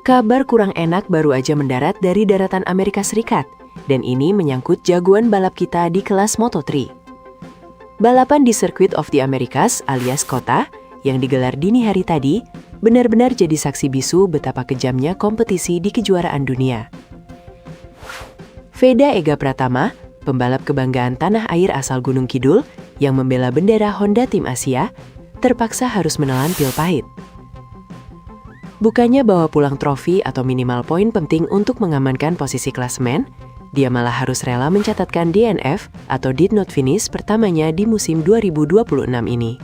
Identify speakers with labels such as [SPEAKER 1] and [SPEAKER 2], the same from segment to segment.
[SPEAKER 1] Kabar kurang enak baru aja mendarat dari daratan Amerika Serikat, dan ini menyangkut jagoan balap kita di kelas Moto3. Balapan di Circuit of the Americas alias Kota, yang digelar dini hari tadi, benar-benar jadi saksi bisu betapa kejamnya kompetisi di kejuaraan dunia. Veda Ega Pratama, pembalap kebanggaan tanah air asal Gunung Kidul, yang membela bendera Honda Tim Asia, terpaksa harus menelan pil pahit. Bukannya bawa pulang trofi atau minimal poin penting untuk mengamankan posisi klasemen, dia malah harus rela mencatatkan DNF atau Did Not Finish pertamanya di musim 2026 ini.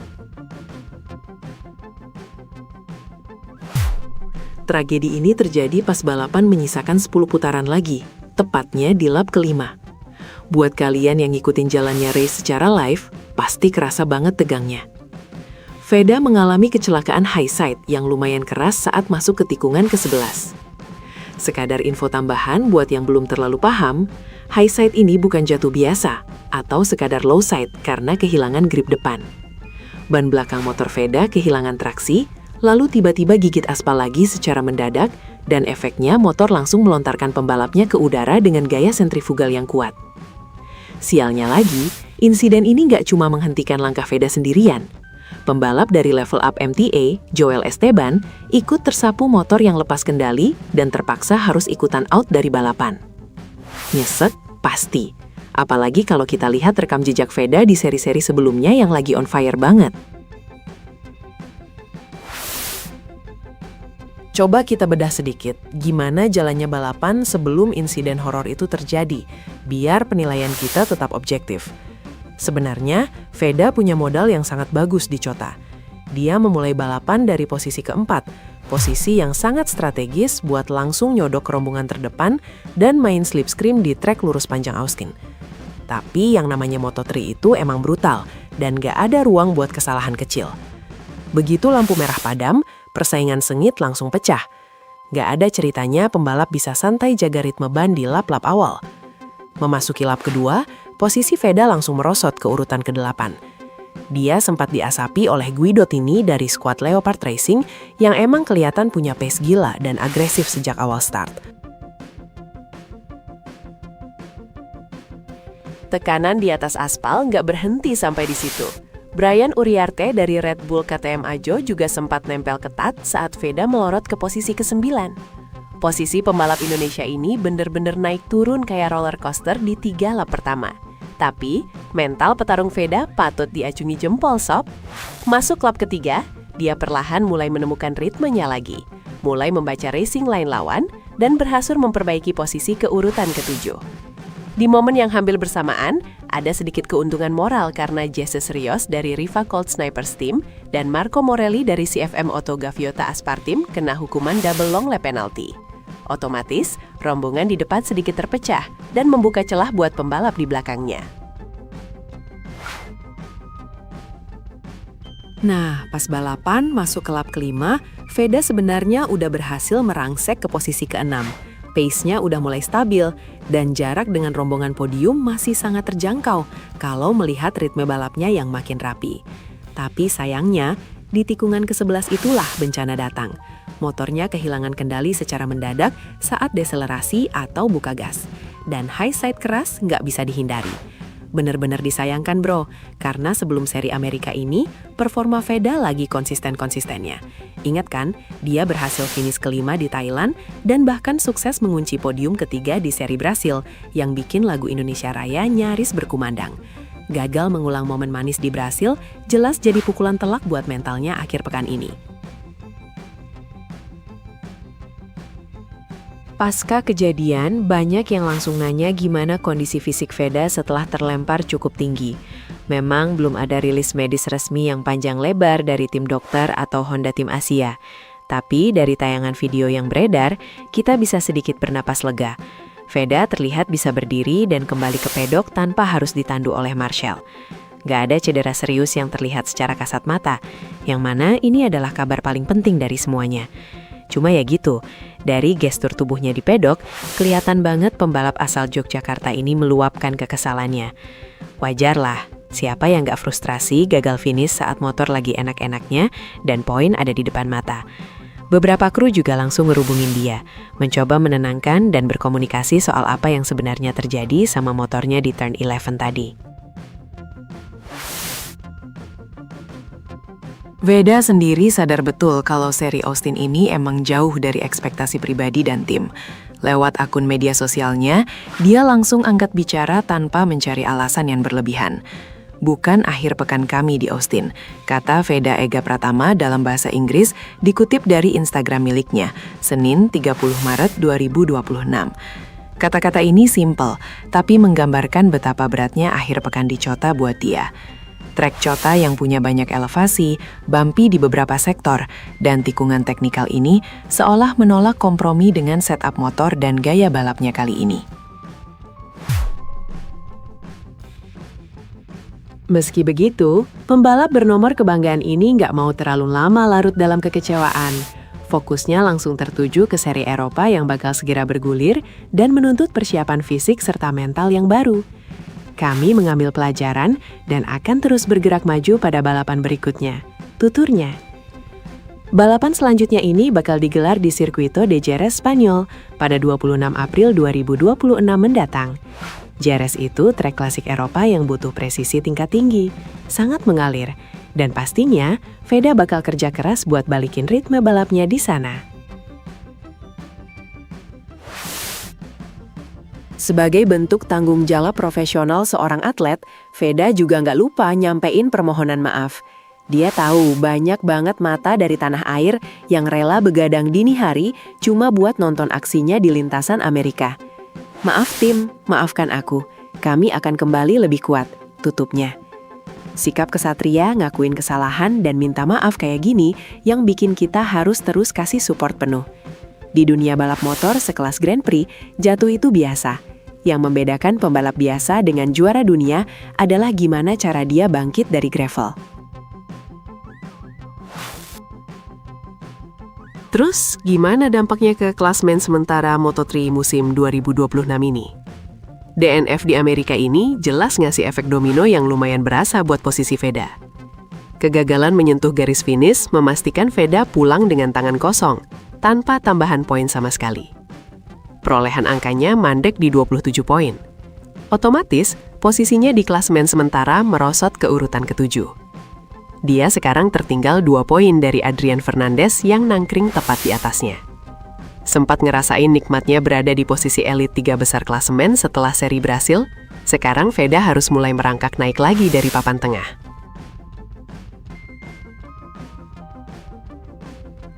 [SPEAKER 2] Tragedi ini terjadi pas balapan menyisakan 10 putaran lagi, tepatnya di lap kelima. Buat kalian yang ngikutin jalannya race secara live, pasti kerasa banget tegangnya. Veda mengalami kecelakaan high side yang lumayan keras saat masuk ke tikungan ke-11. Sekadar info tambahan buat yang belum terlalu paham, high side ini bukan jatuh biasa, atau sekadar low side karena kehilangan grip depan. Ban belakang motor Veda kehilangan traksi, lalu tiba-tiba gigit aspal lagi secara mendadak, dan efeknya motor langsung melontarkan pembalapnya ke udara dengan gaya sentrifugal yang kuat. Sialnya lagi, insiden ini nggak cuma menghentikan langkah Veda sendirian. Pembalap dari level up MTA, Joel Esteban, ikut tersapu motor yang lepas kendali dan terpaksa harus ikutan out dari balapan. Nyesek? Pasti. Apalagi kalau kita lihat rekam jejak Veda di seri-seri sebelumnya yang lagi on fire banget. Coba kita bedah sedikit, gimana jalannya balapan sebelum insiden horor itu terjadi, biar penilaian kita tetap objektif. Sebenarnya, Veda punya modal yang sangat bagus di Chota. Dia memulai balapan dari posisi keempat, posisi yang sangat strategis buat langsung nyodok ke rombongan terdepan dan main slipstream di trek lurus panjang Austin. Tapi yang namanya Moto3 itu emang brutal, dan gak ada ruang buat kesalahan kecil. Begitu lampu merah padam, persaingan sengit langsung pecah. Gak ada ceritanya pembalap bisa santai jaga ritme ban di lap-lap awal. Memasuki lap kedua, posisi Veda langsung merosot ke urutan ke-8. Dia sempat diasapi oleh Guido Tini dari skuad Leopard Racing yang emang kelihatan punya pace gila dan agresif sejak awal start.
[SPEAKER 1] Tekanan di atas aspal nggak berhenti sampai di situ. Brian Uriarte dari Red Bull KTM Ajo juga sempat nempel ketat saat Veda melorot ke posisi ke-9. Posisi pembalap Indonesia ini bener-bener naik turun kayak roller coaster di 3 lap pertama. Tapi, mental petarung Veda patut diacungi jempol sob. Masuk lap ketiga, dia perlahan mulai menemukan ritmenya lagi. Mulai membaca racing line lawan, dan berhasil memperbaiki posisi ke urutan ke-7. Di momen yang hampir bersamaan, ada sedikit keuntungan moral karena Jesse Rios dari Riva Colt Snipers Team dan Marco Morelli dari CFM Auto Gaviota Aspar Team kena hukuman double long lap penalty. Otomatis, rombongan di depan sedikit terpecah dan membuka celah buat pembalap di belakangnya.
[SPEAKER 2] Nah, pas balapan masuk ke lap kelima, Veda sebenarnya udah berhasil merangsek ke posisi ke-6. Pace-nya udah mulai stabil, dan jarak dengan rombongan podium masih sangat terjangkau kalau melihat ritme balapnya yang makin rapi. Tapi sayangnya, di tikungan ke-11 itulah bencana datang. Motornya kehilangan kendali secara mendadak saat deselerasi atau buka gas. Dan high side keras nggak bisa dihindari. Bener-bener disayangkan bro, karena sebelum seri Amerika ini, performa Veda lagi konsisten-konsistennya. Ingat kan, dia berhasil finish kelima di Thailand dan bahkan sukses mengunci podium ketiga di seri Brasil yang bikin lagu Indonesia Raya nyaris berkumandang. Gagal mengulang momen manis di Brasil, jelas jadi pukulan telak buat mentalnya akhir pekan ini.
[SPEAKER 1] Pasca kejadian, banyak yang langsung nanya gimana kondisi fisik Veda setelah terlempar cukup tinggi. Memang belum ada rilis medis resmi yang panjang lebar dari tim dokter atau Honda Tim Asia. Tapi dari tayangan video yang beredar, kita bisa sedikit bernapas lega. Veda terlihat bisa berdiri dan kembali ke pedok tanpa harus ditandu oleh Marshall. Gak ada cedera serius yang terlihat secara kasat mata, yang mana ini adalah kabar paling penting dari semuanya. Cuma ya gitu, dari gestur tubuhnya di pedok, kelihatan banget pembalap asal Yogyakarta ini meluapkan kekesalannya. Wajarlah, siapa yang gak frustrasi gagal finish saat motor lagi enak-enaknya dan poin ada di depan mata. Beberapa kru juga langsung ngerubungin dia, mencoba menenangkan dan berkomunikasi soal apa yang sebenarnya terjadi sama motornya di Turn 11 tadi.
[SPEAKER 2] Veda sendiri sadar betul kalau seri Austin ini emang jauh dari ekspektasi pribadi dan tim. Lewat akun media sosialnya, dia langsung angkat bicara tanpa mencari alasan yang berlebihan. Bukan akhir pekan kami di Austin, kata Veda Ega Pratama dalam bahasa Inggris dikutip dari Instagram miliknya, Senin 30 Maret 2026. Kata-kata ini simpel, tapi menggambarkan betapa beratnya akhir pekan di Chota buat dia. Trek Chota yang punya banyak elevasi, bumpy di beberapa sektor, dan tikungan teknikal ini seolah menolak kompromi dengan setup motor dan gaya balapnya kali ini.
[SPEAKER 1] Meski begitu, pembalap bernomor kebanggaan ini nggak mau terlalu lama larut dalam kekecewaan. Fokusnya langsung tertuju ke seri Eropa yang bakal segera bergulir dan menuntut persiapan fisik serta mental yang baru. Kami mengambil pelajaran dan akan terus bergerak maju pada balapan berikutnya, tuturnya. Balapan selanjutnya ini bakal digelar di Circuito de Jerez, Spanyol pada 26 April 2026 mendatang. Jerez itu trek klasik Eropa yang butuh presisi tingkat tinggi, sangat mengalir, dan pastinya Veda bakal kerja keras buat balikin ritme balapnya di sana. Sebagai bentuk tanggung jawab profesional seorang atlet, Veda juga nggak lupa nyampein permohonan maaf. Dia tahu banyak banget mata dari tanah air yang rela begadang dini hari cuma buat nonton aksinya di lintasan Amerika. Maaf tim, maafkan aku. Kami akan kembali lebih kuat, tutupnya. Sikap kesatria ngakuin kesalahan dan minta maaf kayak gini yang bikin kita harus terus kasih support penuh. Di dunia balap motor sekelas Grand Prix, jatuh itu biasa. Yang membedakan pembalap biasa dengan juara dunia adalah gimana cara dia bangkit dari gravel. Terus, gimana dampaknya ke klasmen sementara Moto3 musim 2026 ini? DNF di Amerika ini jelas ngasih efek domino yang lumayan berasa buat posisi Veda. Kegagalan menyentuh garis finish memastikan Veda pulang dengan tangan kosong, tanpa tambahan poin sama sekali. Perolehan angkanya mandek di 27 poin. Otomatis, posisinya di klasmen sementara merosot ke urutan ke-7. Dia sekarang tertinggal 2 poin dari Adrian Fernandez yang nangkring tepat di atasnya. Sempat ngerasain nikmatnya berada di posisi elit 3 besar klasemen setelah seri berhasil, sekarang Veda harus mulai merangkak naik lagi dari papan tengah.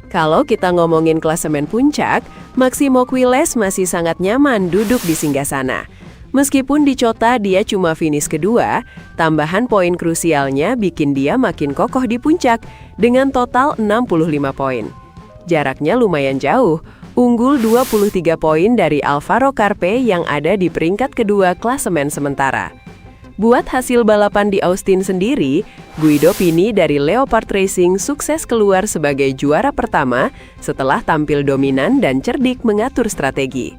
[SPEAKER 1] Kalau kita ngomongin klasemen puncak, Maximo Quiles masih sangat nyaman duduk di singgasana. Meskipun di Chota dia cuma finish kedua, tambahan poin krusialnya bikin dia makin kokoh di puncak dengan total 65 poin. Jaraknya lumayan jauh, unggul 23 poin dari Alvaro Carpe yang ada di peringkat kedua klasemen sementara. Buat hasil balapan di Austin sendiri, Guido Pini dari Leopard Racing sukses keluar sebagai juara pertama setelah tampil dominan dan cerdik mengatur strategi.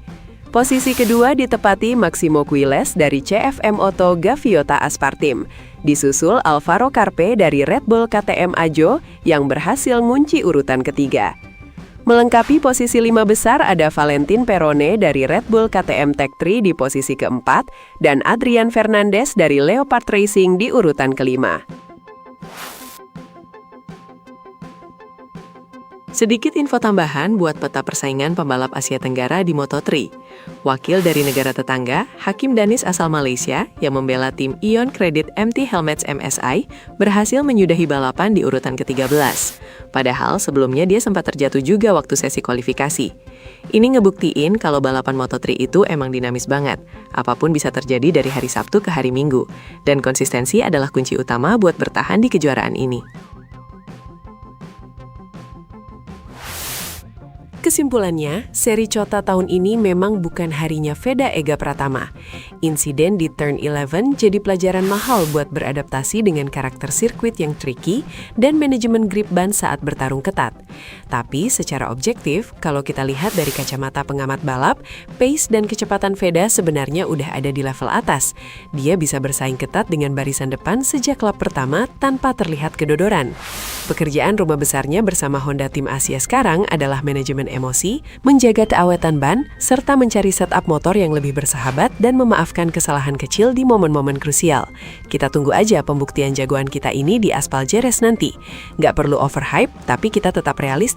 [SPEAKER 1] Posisi kedua ditepati Maximo Quiles dari CFM Auto Gaviota Aspartim, disusul Alvaro Carpe dari Red Bull KTM Ajo yang berhasil ngunci urutan ketiga. Melengkapi posisi 5 besar ada Valentin Perone dari Red Bull KTM Tech 3 di posisi keempat dan Adrian Fernandez dari Leopard Racing di urutan kelima. Sedikit info tambahan buat peta persaingan pembalap Asia Tenggara di Moto3. Wakil dari negara tetangga, Hakim Danis asal Malaysia yang membela tim Ion Credit MT Helmets MSI berhasil menyudahi balapan di urutan ke-13. Padahal sebelumnya dia sempat terjatuh juga waktu sesi kualifikasi. Ini ngebuktiin kalau balapan Moto3 itu emang dinamis banget. Apapun bisa terjadi dari hari Sabtu ke hari Minggu. Dan konsistensi adalah kunci utama buat bertahan di kejuaraan ini. Kesimpulannya, seri Chota tahun ini memang bukan harinya Veda Ega Pratama. Insiden di Turn 11 jadi pelajaran mahal buat beradaptasi dengan karakter sirkuit yang tricky dan manajemen grip ban saat bertarung ketat. Tapi secara objektif, kalau kita lihat dari kacamata pengamat balap, pace dan kecepatan Veda sebenarnya udah ada di level atas. Dia bisa bersaing ketat dengan barisan depan sejak lap pertama tanpa terlihat kedodoran. Pekerjaan rumah besarnya bersama Honda Tim Asia sekarang adalah manajemen emosi, menjaga keawetan ban, serta mencari setup motor yang lebih bersahabat dan memaafkan kesalahan kecil di momen-momen krusial. Kita tunggu aja pembuktian jagoan kita ini di aspal Jerez nanti. Nggak perlu overhype, tapi kita tetap realis.